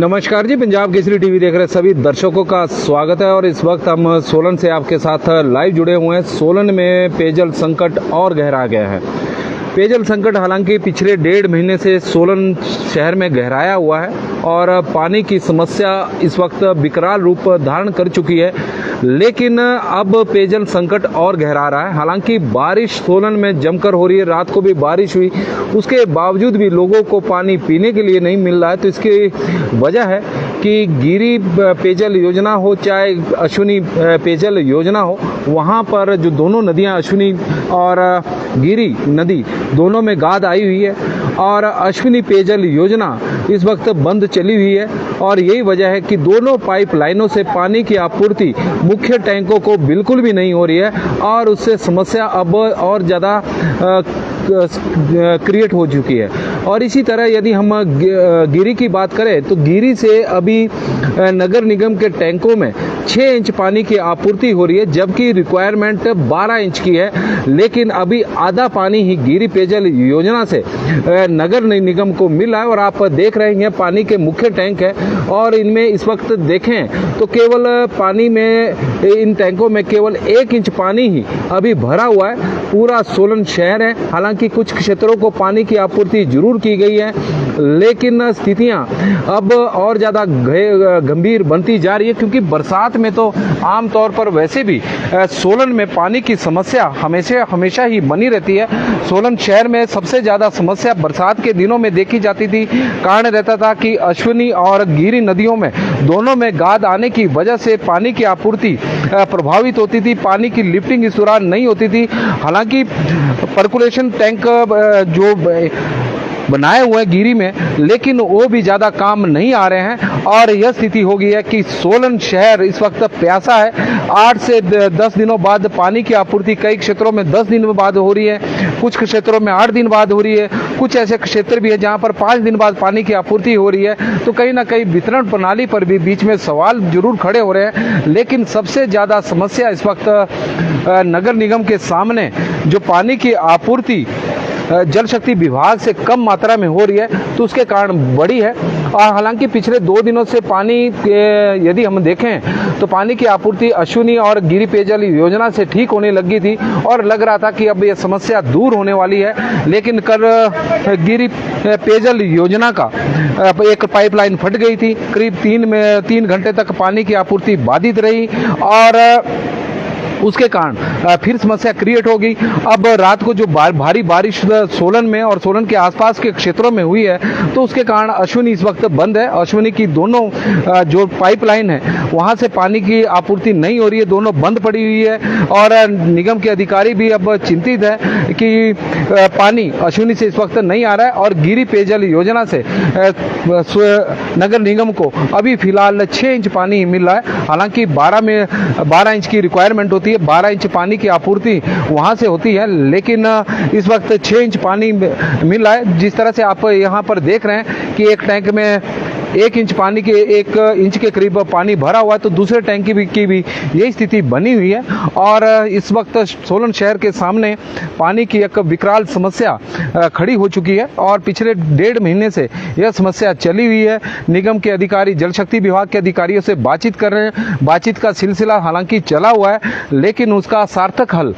नमस्कार जी, पंजाब केसरी टीवी देख रहे सभी दर्शकों का स्वागत है। और इस वक्त हम सोलन से आपके साथ लाइव जुड़े हुए हैं। सोलन में पेयजल संकट और गहरा गया है। पेयजल संकट हालांकि पिछले 1.5 महीने से सोलन शहर में गहराया हुआ है और पानी की समस्या इस वक्त विकराल रूप धारण कर चुकी है, लेकिन अब पेयजल संकट और गहरा रहा है। हालांकि बारिश सोलन में जमकर हो रही है, रात को भी बारिश हुई, उसके बावजूद भी लोगों को पानी पीने के लिए नहीं मिल रहा है। तो इसकी वजह है कि गिरी पेयजल योजना हो चाहे अश्विनी पेयजल योजना हो, वहाँ पर जो दोनों नदियाँ अश्विनी और गिरी नदी दोनों में गाद आई हुई है और अश्विनी पेयजल योजना इस वक्त बंद चली हुई है। और यही वजह है कि दोनों पाइपलाइनों से पानी की आपूर्ति मुख्य टैंकों को बिल्कुल भी नहीं हो रही है और उससे समस्या अब और ज़्यादा क्रिएट हो चुकी है। और इसी तरह यदि हम गिरी की बात करें तो गिरी से अभी नगर निगम के टैंकों में 6 इंच पानी की आपूर्ति हो रही है, जबकि रिक्वायरमेंट 12 इंच की है। लेकिन अभी आधा पानी ही गिरी पेयजल योजना से नगर निगम को मिल रहा है। और आप देख रहे हैं पानी के मुख्य टैंक है और इनमें इस वक्त देखें तो केवल पानी में इन टैंकों में केवल 1 इंच पानी ही अभी भरा हुआ है। पूरा सोलन शहर है। हालांकि कुछ क्षेत्रों को पानी की आपूर्ति जरूर की गई है, लेकिन स्थितियां अब और ज़्यादा गंभीर बनती जा रही है, क्योंकि बरसात में तो आमतौर पर वैसे भी सोलन में पानी की समस्या हमेशा ही बनी रहती है। सोलन शहर में सबसे ज़्यादा समस्या बरसात के दिनों में देखी जाती थी। कारण रहता था कि अश्विनी और गिरी नदियों में दोनों में गाद आने की वजह से पानी की आपूर्ति प्रभावित होती थी, पानी की लिफ्टिंग इस दौरान नहीं होती थी। हालांकि पर्कुलेशन टैंक जो बनाए हुए हैं गिरी में, लेकिन वो भी ज़्यादा काम नहीं आ रहे हैं। और यह स्थिति हो गई है कि सोलन शहर इस वक्त प्यासा है। 8 से 10 दिनों बाद पानी की आपूर्ति कई क्षेत्रों में 10 दिन बाद हो रही है, कुछ क्षेत्रों में 8 दिन बाद हो रही है, कुछ ऐसे क्षेत्र भी है जहां पर 5 दिन बाद पानी की आपूर्ति हो रही है। तो कहीं ना कहीं वितरण प्रणाली पर भी बीच में सवाल जरूर खड़े हो रहे हैं। लेकिन सबसे ज़्यादा समस्या इस वक्त नगर निगम के सामने जो पानी की आपूर्ति जल शक्ति विभाग से कम मात्रा में हो रही है, तो उसके कारण बड़ी है। और हालांकि पिछले 2 दिनों से पानी यदि हम देखें तो पानी की आपूर्ति अश्विनी और गिरी पेयजल योजना से ठीक होने लगी थी और लग रहा था कि अब यह समस्या दूर होने वाली है। लेकिन कल गिरी पेयजल योजना का एक पाइपलाइन फट गई थी। करीब 3 घंटे तक पानी की आपूर्ति बाधित रही और उसके कारण फिर समस्या क्रिएट हो गई। अब रात को जो भारी बारिश सोलन में और सोलन के आसपास के क्षेत्रों में हुई है, तो उसके कारण अश्विनी इस वक्त बंद है। अश्विनी की दोनों जो पाइपलाइन है वहां से पानी की आपूर्ति नहीं हो रही है, दोनों बंद पड़ी हुई है। और निगम के अधिकारी भी अब चिंतित है कि पानी अश्विनी से इस वक्त नहीं आ रहा है और गिरी पेयजल योजना से नगर निगम को अभी फिलहाल 6 इंच पानी ही मिल रहा है। हालांकि 12 इंच की रिक्वायरमेंट होती है, 12 इंच पानी की आपूर्ति वहां से होती है, लेकिन इस वक्त 6 इंच पानी मिल रहा है। जिस तरह से आप यहां पर देख रहे हैं कि एक टैंक में 1 इंच पानी के 1 इंच के करीब पानी भरा हुआ है, तो दूसरे टैंक की भी यही स्थिति बनी हुई है। और इस वक्त सोलन शहर के सामने पानी की एक विकराल समस्या खड़ी हो चुकी है और पिछले 1.5 महीने से यह समस्या चली हुई है। निगम के अधिकारी जल शक्ति विभाग के अधिकारियों से बातचीत कर रहे हैं। बातचीत का सिलसिला हालांकि चला हुआ है, लेकिन उसका सार्थक हल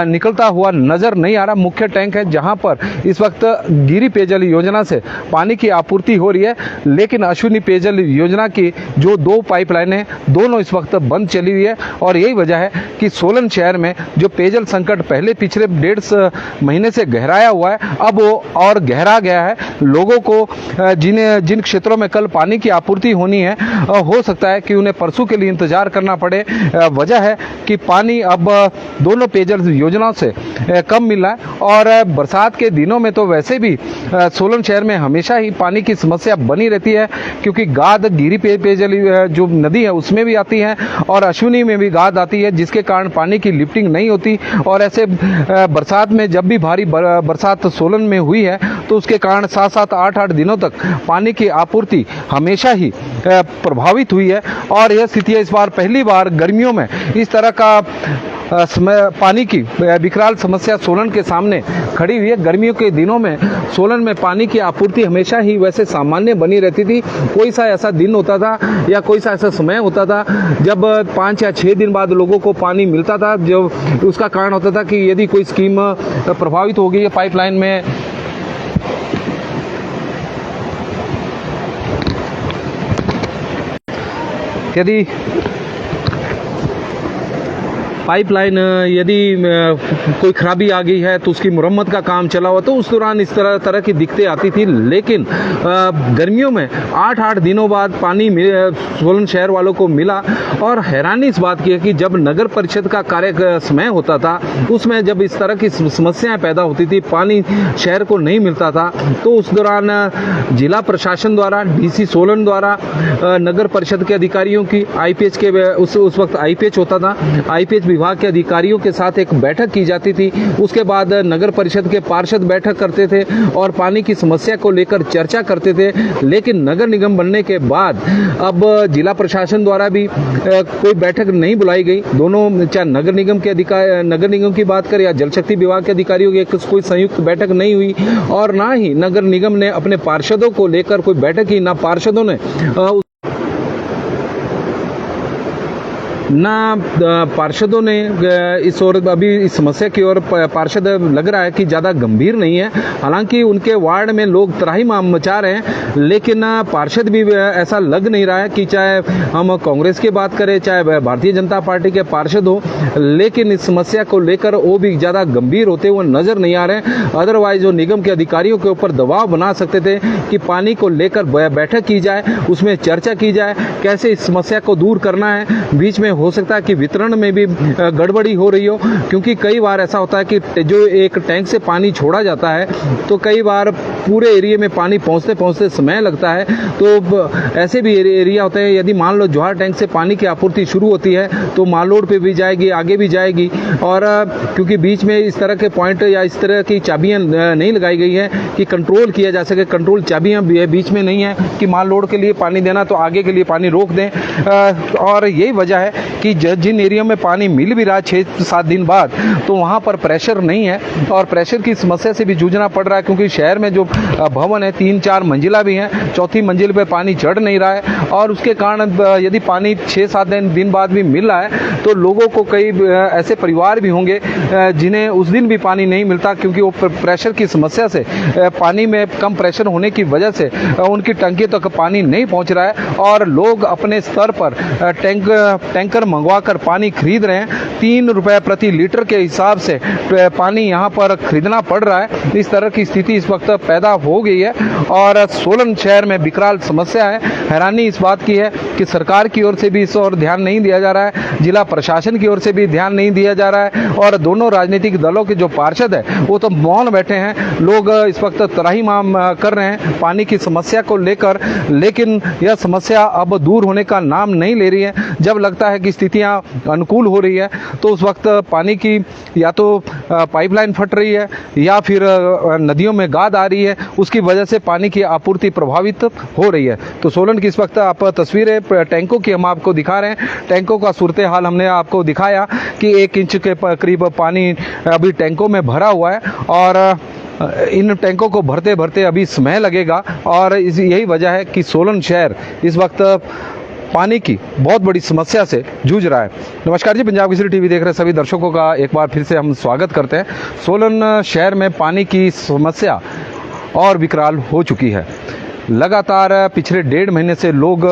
निकलता हुआ नजर नहीं आ रहा। मुख्य टैंक है जहां पर इस वक्त गिरी पेयजल योजना से पानी की आपूर्ति हो रही है, लेकिन अश्विनी पेयजल योजना की जो 2 पाइपलाइन है दोनों इस वक्त बंद चली हुई है। और यही वजह है कि सोलन शहर में जो पेयजल संकट पहले पिछले 1.5 महीने से गहराया हुआ है, अब वो और गहरा गया है। लोगों को जिन क्षेत्रों में कल पानी की आपूर्ति होनी है, हो सकता है कि उन्हें परसों के लिए इंतजार करना पड़े। वजह है कि पानी अब दोनों पेयजल योजनाओं से कम मिल रहा है। और बरसात के दिनों में तो वैसे भी सोलन शहर में हमेशा ही पानी की समस्या बनी रहती है, क्योंकि गाद गिरी पेयजल जो नदी है उसमें भी आती है और अश्विनी में भी गाद आती है, जिसके कारण पानी की लिफ्टिंग नहीं होती। और ऐसे बरसात में जब भी भारी बरसात सोलन में हुई है, तो उसके कारण 7-7, 8-8 दिनों तक पानी की आपूर्ति हमेशा ही प्रभावित हुई है। और यह स्थिति इस बार पहली बार गर्मियों में इस तरह का पानी की विकराल समस्या सोलन के सामने खड़ी हुई है। गर्मियों के दिनों में सोलन में पानी की आपूर्ति हमेशा ही वैसे सामान्य बनी रहती थी। कोई सा ऐसा दिन होता था या कोई सा ऐसा समय होता था जब 5 या 6 दिन बाद लोगों को पानी मिलता था। जो उसका कारण होता था कि यदि कोई स्कीम प्रभावित हो गई है पाइपलाइन में, यदि पाइपलाइन यदि कोई खराबी आ गई है तो उसकी मुरम्मत का काम चला हुआ, तो उस दौरान इस तरह की दिक्कतें आती थी। लेकिन गर्मियों में 8-8 दिनों बाद पानी सोलन शहर वालों को मिला। और हैरानी इस बात की है कि जब नगर परिषद का कार्य समय होता था, उसमें जब इस तरह की समस्याएं पैदा होती थी, पानी शहर को नहीं मिलता था, तो उस दौरान जिला प्रशासन द्वारा, डीसी सोलन द्वारा, नगर परिषद के अधिकारियों की आईपीएच के उस वक्त आईपीएच होता था, आईपीएच विभाग के अधिकारियों के साथ एक बैठक की जाती थी। उसके बाद नगर परिषद के पार्षद बैठक करते थे और पानी की समस्या को लेकर चर्चा करते थे। लेकिन नगर निगम बनने के बाद अब जिला प्रशासन द्वारा भी कोई बैठक नहीं बुलाई गई। दोनों, चाहे नगर निगम की बात करें या जल शक्ति विभाग के अधिकारियों की कोई संयुक्त बैठक नहीं हुई। और ना ही नगर निगम ने अपने पार्षदों को लेकर कोई बैठक की, ना पार्षदों ने पार्षदों ने इस ओर अभी इस समस्या की ओर पार्षद लग रहा है कि ज़्यादा गंभीर नहीं है। हालांकि उनके वार्ड में लोग त्राहिमाम मचा रहे हैं, लेकिन पार्षद भी ऐसा लग नहीं रहा है कि चाहे हम कांग्रेस की बात करें, चाहे भारतीय जनता पार्टी के पार्षद हो, लेकिन इस समस्या को लेकर वो भी ज़्यादा गंभीर होते हुए नजर नहीं आ रहे हैं। अदरवाइज जो निगम के अधिकारियों के ऊपर दबाव बना सकते थे कि पानी को लेकर बैठक की जाए, उसमें चर्चा की जाए, कैसे इस समस्या को दूर करना है। बीच में हो सकता है कि वितरण में भी गड़बड़ी हो रही हो, क्योंकि कई बार ऐसा होता है कि जो एक टैंक से पानी छोड़ा जाता है तो कई बार पूरे एरिया में पानी पहुंचते पहुंचते समय लगता है। तो ऐसे भी एरिया होते हैं, यदि मान लो जवाहर टैंक से पानी की आपूर्ति शुरू होती है तो मालोड पे भी जाएगी, आगे भी जाएगी। और क्योंकि बीच में इस तरह के पॉइंट या इस तरह की चाबियां नहीं लगाई गई है कि कंट्रोल किया जा सके, कंट्रोल चाबियां बीच में नहीं है कि माल लोड के लिए पानी देना तो आगे के लिए पानी रोक दें। और यही वजह है कि जिन एरिया में पानी मिल भी रहा है 6-7 दिन बाद, तो वहाँ पर प्रेशर नहीं है और प्रेशर की समस्या से भी जूझना पड़ रहा है। क्योंकि शहर में जो भवन है 3-4 मंजिला भी हैं, चौथी मंजिल पे पानी चढ़ नहीं रहा है। और उसके कारण यदि पानी 6-7 दिन बाद भी मिल रहा है तो लोगों को कई ऐसे परिवार भी होंगे जिन्हें उस दिन भी पानी नहीं मिलता, क्योंकि वो प्रेशर की समस्या से, पानी में कम प्रेशर होने की वजह से उनकी टंकी तक पानी नहीं पहुँच रहा है। और लोग अपने स्तर पर टैंकर मंगवा कर पानी खरीद रहे हैं। 3 रुपए प्रति लीटर के हिसाब से पानी यहाँ पर खरीदना पड़ रहा है। इस तरह की स्थिति इस वक्त पैदा हो गई है और सोलन शहर में विकराल समस्या है। हैरानी इस बात की है कि सरकार की ओर से भी इस ओर ध्यान नहीं दिया जा रहा है, जिला प्रशासन की ओर से भी ध्यान नहीं दिया जा रहा है और दोनों राजनीतिक दलों के जो पार्षद है वो तो मौन बैठे हैं। लोग इस वक्त त्राहिमाम कर रहे हैं पानी की समस्या को लेकर, लेकिन यह समस्या अब दूर होने का नाम नहीं ले रही है। जब लगता है कि स्थितियां अनुकूल हो रही है तो उस वक्त पानी की या तो पाइपलाइन फट रही है या फिर नदियों में गाद आ रही है, उसकी वजह से पानी की आपूर्ति प्रभावित हो रही है। तो सोलन की इस वक्त आप तस्वीरें टैंकों की हम आपको दिखा रहे हैं। टैंकों का सूरत हाल हमने आपको दिखाया कि 1 इंच के करीब पानी अभी टैंकों में भरा हुआ है और इन टैंकों को भरते भरते अभी समय लगेगा। और यही वजह है कि सोलन शहर इस वक्त पानी की बहुत बड़ी समस्या से जूझ रहा है। नमस्कार जी, पंजाब केसरी टीवी देख रहे सभी दर्शकों का एक बार फिर से हम स्वागत करते हैं। सोलन शहर में पानी की समस्या और विकराल हो चुकी है। लगातार पिछले 1.5 महीने से लोग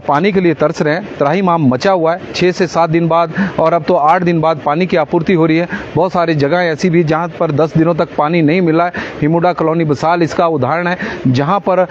पानी के लिए तरस रहे हैं। त्राहिमाम मचा हुआ है 6 से 7 दिन बाद और अब तो 8 दिन बाद पानी की आपूर्ति हो रही है। बहुत सारी जगह ऐसी भी जहां पर 10 दिनों तक पानी नहीं मिला है। हिमुडा कॉलोनी बसाल इसका उदाहरण है, जहां पर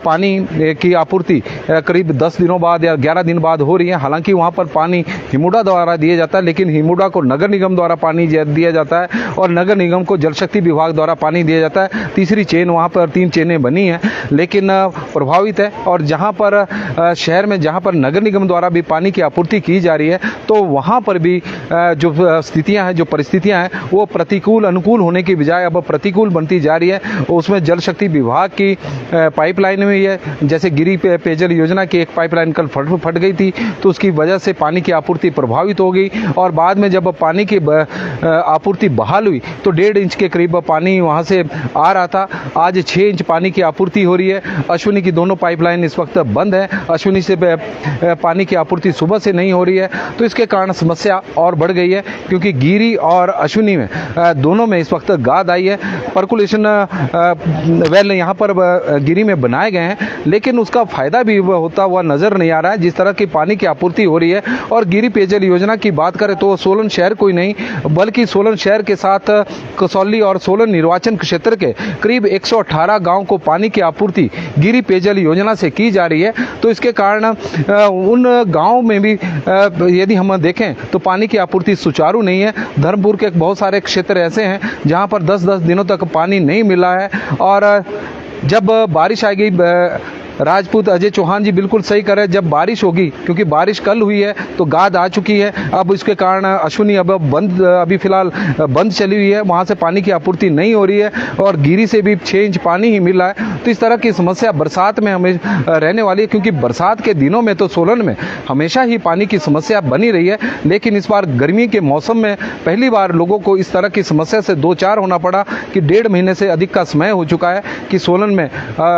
पानी की आपूर्ति करीब 10 दिनों बाद या 11 दिन बाद हो रही है। हालांकि वहां पर पानी हिमुडा द्वारा दिया जाता है, लेकिन हिमुडा को नगर निगम द्वारा पानी दिया जाता है और नगर निगम को जल शक्ति विभाग द्वारा पानी दिया जाता है। तीसरी चेन वहाँ पर 3 चेनें बनी हैं, लेकिन लेकिन प्रभावित है। और जहां पर शहर में जहां पर नगर निगम द्वारा भी पानी की आपूर्ति की जा रही है, तो वहां पर भी जो स्थितियां हैं, जो परिस्थितियां हैं, वो प्रतिकूल अनुकूल होने की बजाय अब प्रतिकूल बनती जा रही है। उसमें जल शक्ति विभाग की पाइपलाइन में है, जैसे गिरी पेयजल योजना की एक पाइपलाइन कल फट गई थी, तो उसकी वजह से पानी की आपूर्ति प्रभावित हो गई। और बाद में जब पानी की आपूर्ति बहाल हुई तो 1.5 इंच के करीब पानी वहां से आ रहा था। आज 6 इंच पानी की आपूर्ति हो रही है। अश्विनी की दोनों पाइपलाइन इस वक्त बंद है। अश्विनी से पानी की आपूर्ति सुबह से नहीं हो रही है, तो इसके कारण समस्या और बढ़ गई है, क्योंकि गिरी और अश्विनी में दोनों में इस वक्त गाद आई है। पर्कुलेशन वेल यहाँ पर गिरी में बनाए गए हैं, लेकिन उसका फायदा भी होता हुआ नजर नहीं आ रहा है। जिस तरह की पानी की आपूर्ति हो रही है, और गिरी पेयजल योजना की बात करें तो सोलन शहर कोई नहीं, बल्कि सोलन शहर के साथ कसौली और सोलन निर्वाचन क्षेत्र के करीब 118 गांव को पानी की आपूर्ति गिरी पेयजल योजना से की जा रही है। तो इसके कारण उन गांव में भी यदि हम देखें तो पानी की आपूर्ति सुचारू नहीं है। धर्मपुर के बहुत सारे क्षेत्र ऐसे हैं जहां पर 10-10 दिनों तक पानी नहीं मिला है। और जब बारिश आएगी, राजपूत अजय चौहान जी बिल्कुल सही कर रहे हैं, जब बारिश होगी, क्योंकि बारिश कल हुई है तो गाद आ चुकी है। अब इसके कारण अश्विनी अभी फिलहाल बंद चली हुई है, वहां से पानी की आपूर्ति नहीं हो रही है, और गिरी से भी 6 इंच पानी ही मिल रहा है। तो इस तरह की समस्या बरसात में हमें रहने वाली है, क्योंकि बरसात के दिनों में तो सोलन में हमेशा ही पानी की समस्या बनी रही है, लेकिन इस बार गर्मी के मौसम में पहली बार लोगों को इस तरह की समस्या से दो चार होना पड़ा कि 1.5 महीने से अधिक का समय हो चुका है कि सोलन में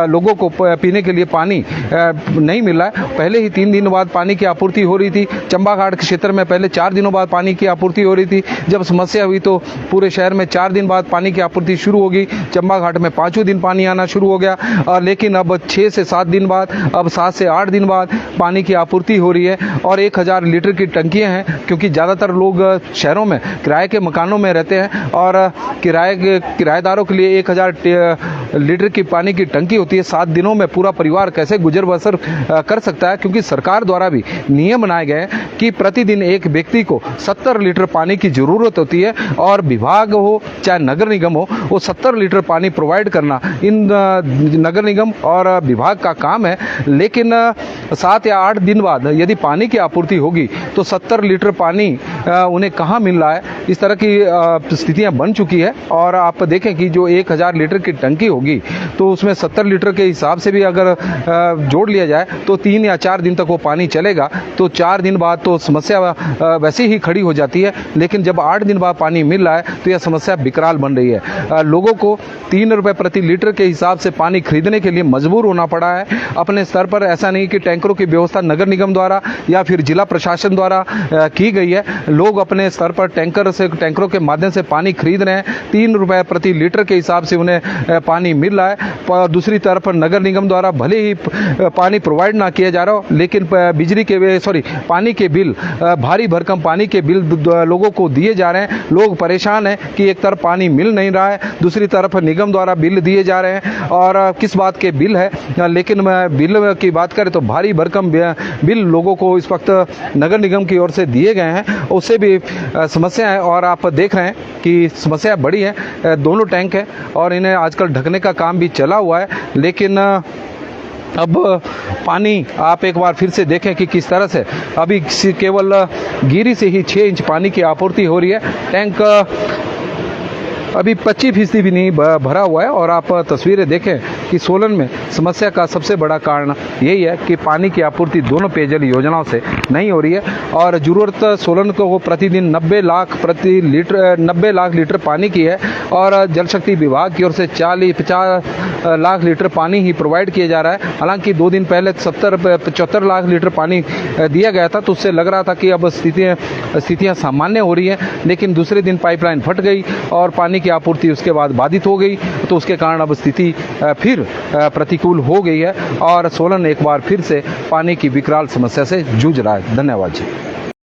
लोगों को पीने के लिए पानी नहीं मिल रहा है। पहले ही 3 दिन बाद पानी की आपूर्ति हो रही थी। चंबा घाट के क्षेत्र में पहले 4 दिनों बाद पानी की आपूर्ति हो रही थी। जब समस्या हुई तो पूरे शहर में 4 दिन बाद पानी की आपूर्ति शुरू होगी। चंबा घाट में 5वें दिन पानी आना शुरू हो गया, लेकिन अब 6 से 7 दिन बाद, अब 7 से 8 दिन बाद पानी की आपूर्ति हो रही है। और 1000 लीटर की टंकियां हैं, क्योंकि ज़्यादातर लोग शहरों में किराए के मकानों में रहते हैं, और किराएदारों के लिए 1000 लीटर की पानी की टंकी होती है। 7 दिनों में पूरा परिवार कैसे गुजर बसर कर सकता है, क्योंकि सरकार द्वारा भी नियम बनाए गए हैं कि प्रतिदिन एक व्यक्ति को 70 लीटर पानी की जरूरत होती है, और विभाग हो चाहे नगर निगम हो, वो 70 लीटर पानी प्रोवाइड करना इन नगर निगम और विभाग का काम है। लेकिन 7 या 8 दिन बाद यदि पानी की आपूर्ति होगी तो 70 लीटर पानी उन्हें कहाँ मिल रहा है, इस तरह की स्थितियां बन चुकी है। और आप देखें कि जो 1000 लीटर की टंकी होगी तो उसमें 70 लीटर के हिसाब से भी अगर जोड़ लिया जाए तो 3 या 4 दिन तक वो पानी चलेगा। तो 4 दिन बाद तो समस्या वैसे ही खड़ी हो जाती है, लेकिन जब 8 दिन बाद पानी मिल रहा है तो यह समस्या विकराल बन रही है। लोगों को 3 रुपए प्रति लीटर के हिसाब से पानी खरीदने के लिए मजबूर होना पड़ा है अपने स्तर पर। ऐसा नहीं कि टैंकरों की व्यवस्था नगर निगम द्वारा या फिर जिला प्रशासन द्वारा की गई है। लोग अपने स्तर पर टैंकरों के माध्यम से पानी खरीद रहे हैं। 3 रुपए प्रति लीटर के हिसाब से उन्हें पानी मिल रहा है। दूसरी तरफ नगर निगम द्वारा भले ही पानी प्रोवाइड ना किया जा रहा हो, लेकिन पानी के बिल, भारी भरकम पानी के बिल लोगों को दिए जा रहे हैं। लोग परेशान हैं कि एक तरफ पानी मिल नहीं रहा है, दूसरी तरफ निगम द्वारा बिल दिए जा रहे हैं। और किस बात के बिल है, लेकिन बिल की बात करें तो भारी भरकम बिल लोगों को इस वक्त नगर निगम की ओर से दिए गए हैं, उससे भी समस्या है। और आप देख रहे हैं कि समस्या बड़ी है। दोनों टैंक है और इन्हें आजकल ढकने का काम भी चला हुआ है, लेकिन अब पानी आप एक बार फिर से देखें कि किस तरह से अभी केवल गिरी से ही 6 इंच पानी की आपूर्ति हो रही है। टैंक अभी 25% भी नहीं भरा हुआ है। और आप तस्वीरें देखें कि सोलन में समस्या का सबसे बड़ा कारण यही है कि पानी की आपूर्ति दोनों पेयजल योजनाओं से नहीं हो रही है। और जरूरत सोलन को प्रतिदिन 90 लाख लीटर पानी की है, और जल शक्ति विभाग की ओर से 50 लाख लीटर पानी ही प्रोवाइड किया जा रहा है। हालांकि 2 दिन पहले 75 लाख लीटर पानी दिया गया था, तो उससे लग रहा था कि अब स्थितियां सामान्य हो रही है। लेकिन दूसरे दिन पाइपलाइन फट गई और पानी की आपूर्ति उसके बाद बाधित हो गई, तो उसके कारण अब स्थिति फिर प्रतिकूल हो गई है, और सोलन एक बार फिर से पानी की विकराल समस्या से जूझ रहा है। धन्यवाद जी।